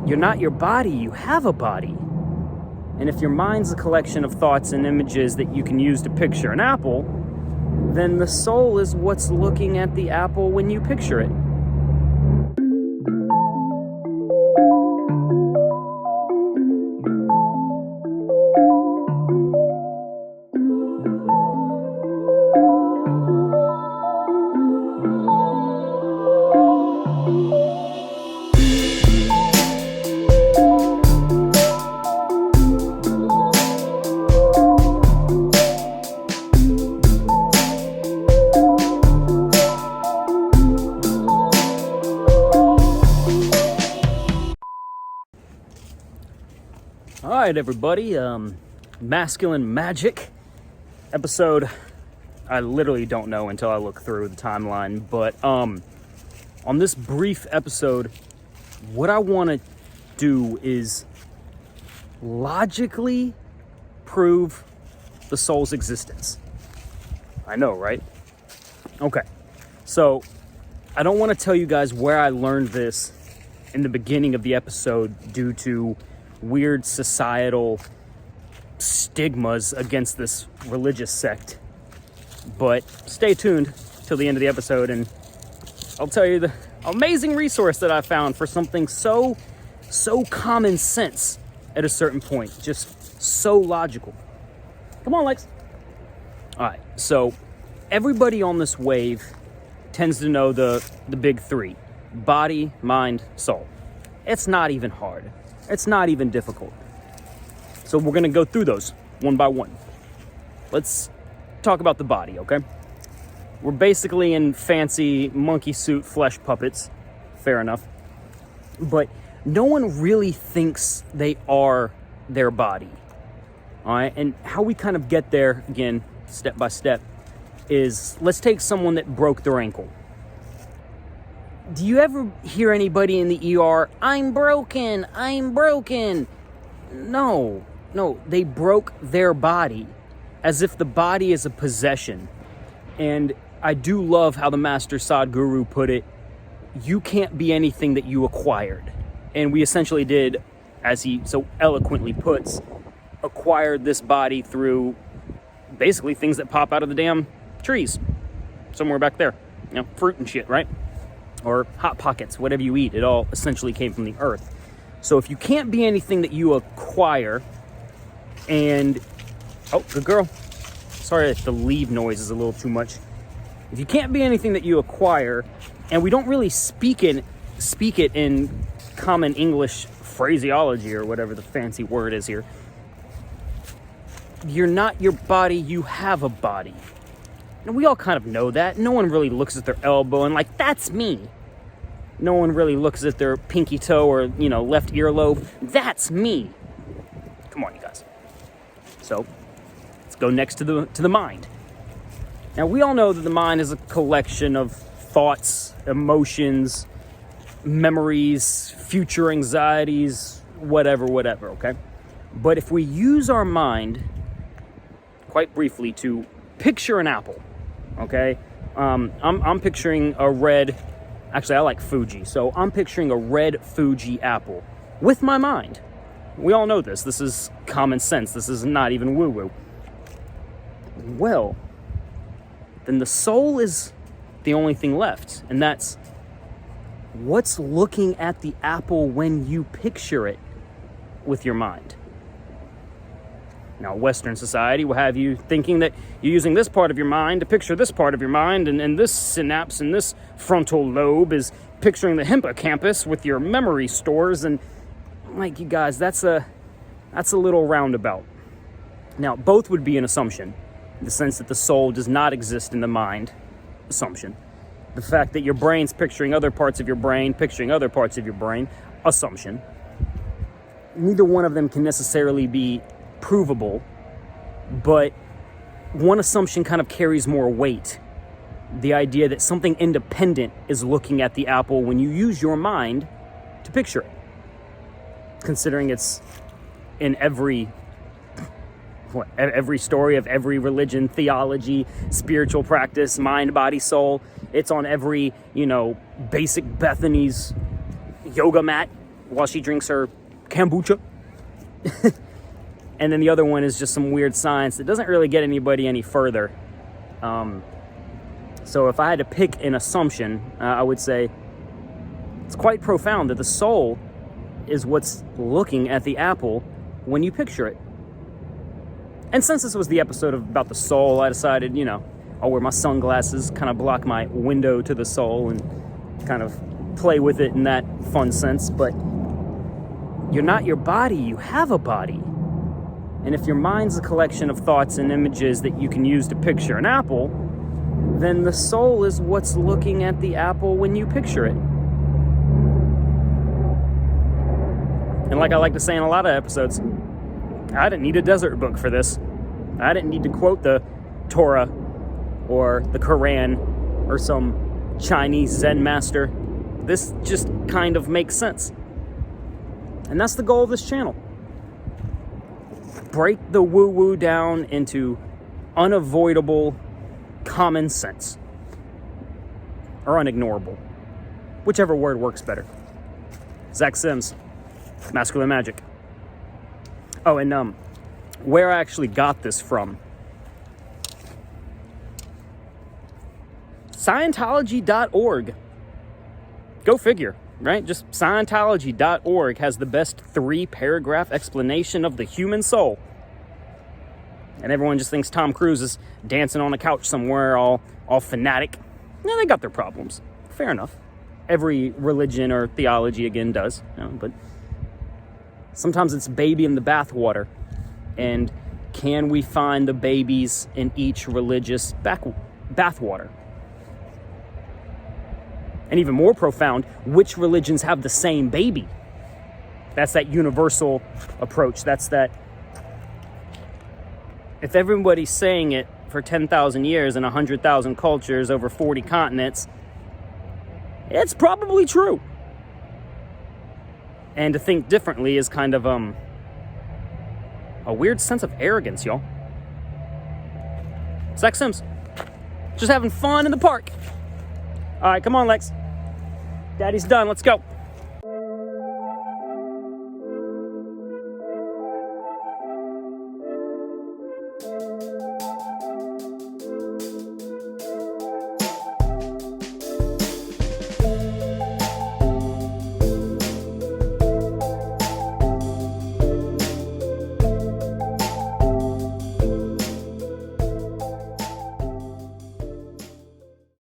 you're not your body, you have a body. And if your mind's a collection of thoughts and images that you can use to picture an apple, then the soul is what's looking at the apple when you picture it. All right, everybody, Masculine Magic episode. I literally don't know until I look through the timeline, but on this brief episode, what I want to do is logically prove the soul's existence. I know, right? Okay, so I don't want to tell you guys where I learned this in the beginning of the episode due to weird societal stigmas against this religious sect, but stay tuned till the end of the episode and I'll tell you the amazing resource that I found for something so common sense at a certain point, just so logical. Come on, Lex. All right, so everybody on this wave tends to know the big three: body, mind, soul. It's not even hard. It's not even difficult. So we're going to go through those one by one. Let's talk about the body, okay? We're basically in fancy monkey suit flesh puppets. Fair enough. But no one really thinks they are their body. All right? And how we kind of get there, again, step by step, is let's take someone that broke their ankle. Do you ever hear anybody in the ER, I'm broken. No, they broke their body as if the body is a possession. And I do love how the Master Sadhguru put it, you can't be anything that you acquired. And we essentially did, as he so eloquently puts, acquired this body through basically things that pop out of the damn trees. Somewhere back there, fruit and shit, right? Or Hot Pockets, whatever you eat, it all essentially came from the earth. So if you can't be anything that you acquire, and, oh, good girl. Sorry if the leave noise is a little too much. If you can't be anything that you acquire, and we don't really speak it in common English phraseology or whatever the fancy word is here, you're not your body, you have a body. And we all kind of know that. No one really looks at their elbow and like, that's me. No one really looks at their pinky toe or, left earlobe. That's me. Come on, you guys. So, let's go next to the mind. Now, we all know that the mind is a collection of thoughts, emotions, memories, future anxieties, whatever, okay? But if we use our mind, quite briefly, to picture an apple, okay? I'm picturing a red, actually I like Fuji, so I'm picturing a red Fuji apple with my mind. We all know this. This is common sense. This is not even woo-woo. Well, then the soul is the only thing left, and that's what's looking at the apple when you picture it with your mind. Now, Western society will have you thinking that you're using this part of your mind to picture this part of your mind, and this synapse and this frontal lobe is picturing the hippocampus with your memory stores, and like, you guys, that's a little roundabout. Now, both would be an assumption, in the sense that the soul does not exist in the mind, assumption. The fact that your brain's picturing other parts of your brain, assumption. Neither one of them can necessarily be provable, but one assumption kind of carries more weight. The idea that something independent is looking at the apple when you use your mind to picture it. Considering it's in every story of every religion, theology, spiritual practice, mind, body, soul. It's on every, basic Bethany's yoga mat. while she drinks her kombucha. And then the other one is just some weird science that doesn't really get anybody any further. So if I had to pick an assumption, I would say it's quite profound that the soul is what's looking at the apple when you picture it. And since this was the episode about the soul, I decided, I'll wear my sunglasses, kind of block my window to the soul and kind of play with it in that fun sense. But you're not your body, you have a body. And if your mind's a collection of thoughts and images that you can use to picture an apple, then the soul is what's looking at the apple when you picture it. And like I like to say in a lot of episodes, I didn't need a desert book for this. I didn't need to quote the Torah or the Quran or some Chinese Zen master. This just kind of makes sense. And that's the goal of this channel. Break the woo-woo down into unavoidable common sense. Or unignorable. Whichever word works better. Zack Symes, Masculine Magic. Oh, and where I actually got this from. Scientology.org. Go figure, right? Just Scientology.org has the best 3-paragraph explanation of the human soul. And everyone just thinks Tom Cruise is dancing on a couch somewhere all fanatic. Yeah, they got their problems. Fair enough. Every religion or theology, again, does. But sometimes it's baby in the bathwater. And can we find the babies in each religious bathwater? And even more profound, which religions have the same baby? That's that universal approach. That's that, if everybody's saying it for 10,000 years and 100,000 cultures over 40 continents, it's probably true. And to think differently is kind of a weird sense of arrogance, y'all. Zack Symes. Just having fun in the park. All right, come on, Lex. Daddy's done. Let's go.